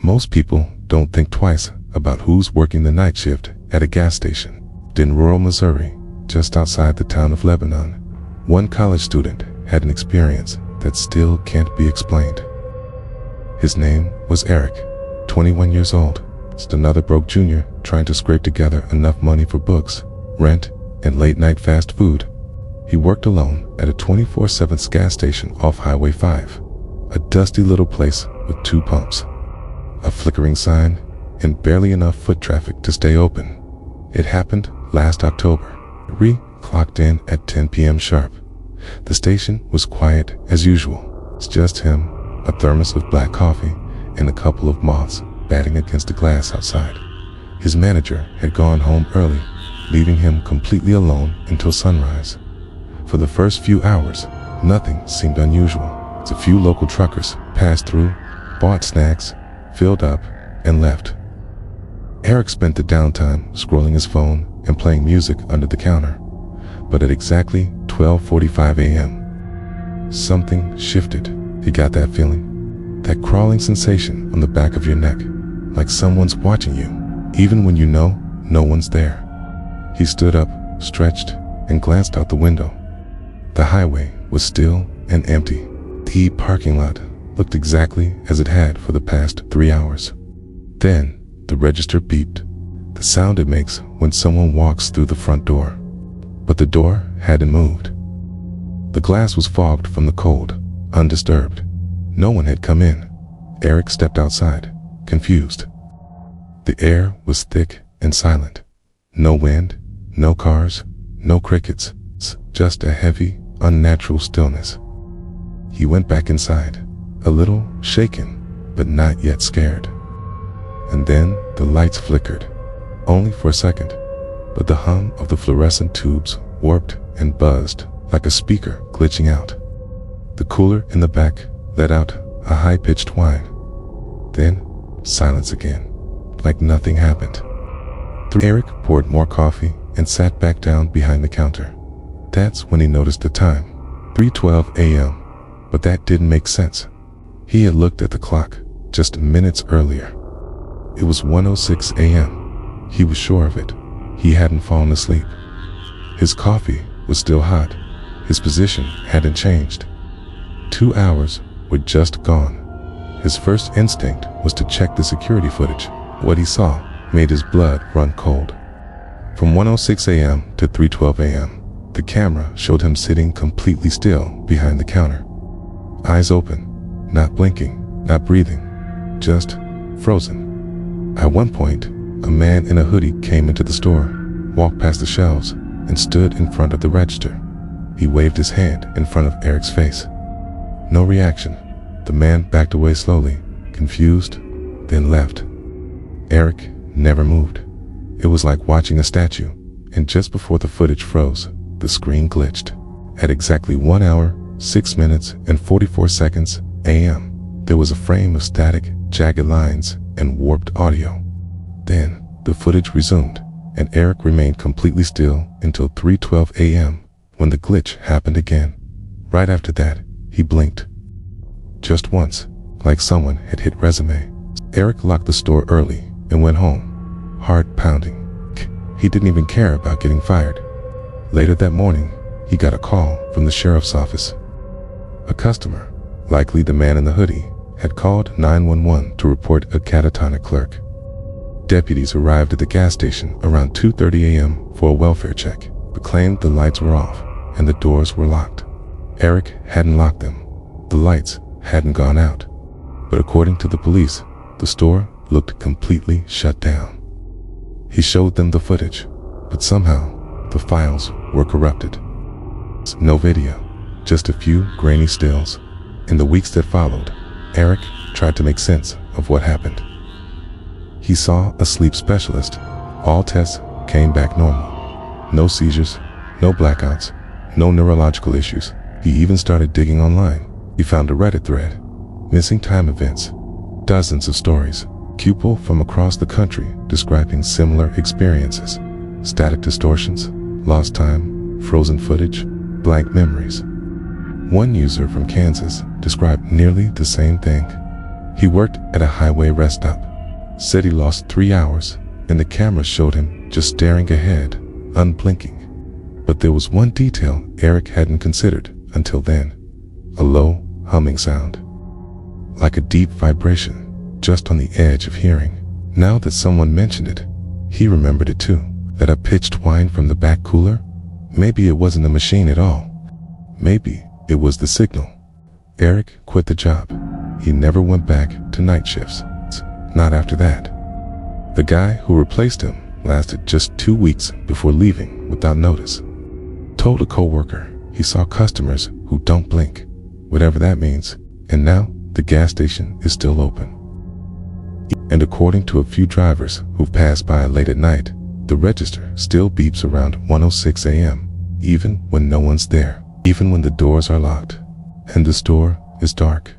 Most people don't think twice about who's working the night shift at a gas station. In rural Missouri, just outside the town of Lebanon, one college student had an experience that still can't be explained. His name was Eric, 21 years old, just another broke junior trying to scrape together enough money for books, rent, and late-night fast food. He worked alone at a 24/7 gas station off Highway 5, a dusty little place with 2 pumps, a flickering sign, and barely enough foot traffic to stay open. It happened last October. We clocked in at 10 p.m. sharp. The station was quiet as usual. It's just him, a thermos of black coffee, and a couple of moths batting against the glass outside. His manager had gone home early, leaving him completely alone until sunrise. For the first few hours, nothing seemed unusual. As a few local truckers passed through, bought snacks, filled up, and left. Eric spent the downtime scrolling his phone and playing music under the counter. But at exactly 12:45 a.m., something shifted. He got that feeling, that crawling sensation on the back of your neck, like someone's watching you, even when you know no one's there. He stood up, stretched, and glanced out the window. The highway was still and empty. The parking lot looked exactly as it had for the past 3 hours. Then, the register beeped, the sound it makes when someone walks through the front door. But the door hadn't moved. The glass was fogged from the cold, undisturbed. No one had come in. Eric stepped outside, confused. The air was thick and silent. No wind, no cars, no crickets, just a heavy, unnatural stillness. He went back inside, a little shaken, but not yet scared. And then the lights flickered, only for a second, but the hum of the fluorescent tubes warped and buzzed like a speaker glitching out. The cooler in the back let out a high-pitched whine. Then silence again, like nothing happened. Eric poured more coffee and sat back down behind the counter. That's when he noticed the time, 3:12 a.m., but that didn't make sense. He had looked at the clock just minutes earlier. It was 1:06 a.m. He was sure of it. He hadn't fallen asleep. His coffee was still hot. His position hadn't changed. 2 hours were just gone. His first instinct was to check the security footage. What he saw made his blood run cold. From 1:06 a.m. to 3:12 a.m., the camera showed him sitting completely still behind the counter. Eyes open, not blinking, not breathing, just frozen. At one point, a man in a hoodie came into the store, walked past the shelves, and stood in front of the register. He waved his hand in front of Eric's face. No reaction. The man backed away slowly, confused, then left. Eric never moved. It was like watching a statue, and just before the footage froze, the screen glitched. At exactly 1 hour, 6 minutes, and 44 seconds a.m., there was a frame of static, jagged lines, and warped audio. Then, the footage resumed, and Eric remained completely still until 3:12 a.m., when the glitch happened again. Right after that, he blinked. Just once, like someone had hit resume. Eric locked the store early and went home, heart pounding. He didn't even care about getting fired. Later that morning, he got a call from the sheriff's office. A customer, likely the man in the hoodie, had called 911 to report a catatonic clerk. Deputies arrived at the gas station around 2:30 a.m. for a welfare check, but claimed the lights were off and the doors were locked. Eric hadn't locked them. The lights hadn't gone out. But according to the police, the store looked completely shut down. He showed them the footage, but somehow the files were corrupted. No video, just a few grainy stills. In the weeks that followed, Eric tried to make sense of what happened. He saw a sleep specialist. All tests came back normal. No seizures, no blackouts, no neurological issues. He even started digging online. He found a Reddit thread, missing time events, dozens of stories, people from across the country describing similar experiences, static distortions, lost time, frozen footage, blank memories. One user from Kansas described nearly the same thing. He worked at a highway rest stop. Said he lost 3 hours, and the camera showed him just staring ahead, unblinking. But there was one detail Eric hadn't considered until then. A low, humming sound. Like a deep vibration, just on the edge of hearing. Now that someone mentioned it, he remembered it too. That high-pitched whine from the back cooler? Maybe it wasn't a machine at all. Maybe it was the signal. Eric quit the job. He never went back to night shifts. Not after that. The guy who replaced him lasted just 2 weeks before leaving without notice. Told a coworker he saw customers who don't blink, whatever that means, and now the gas station is still open. And according to a few drivers who've passed by late at night, the register still beeps around 1:06 a.m., even when no one's there, even when the doors are locked and the store is dark.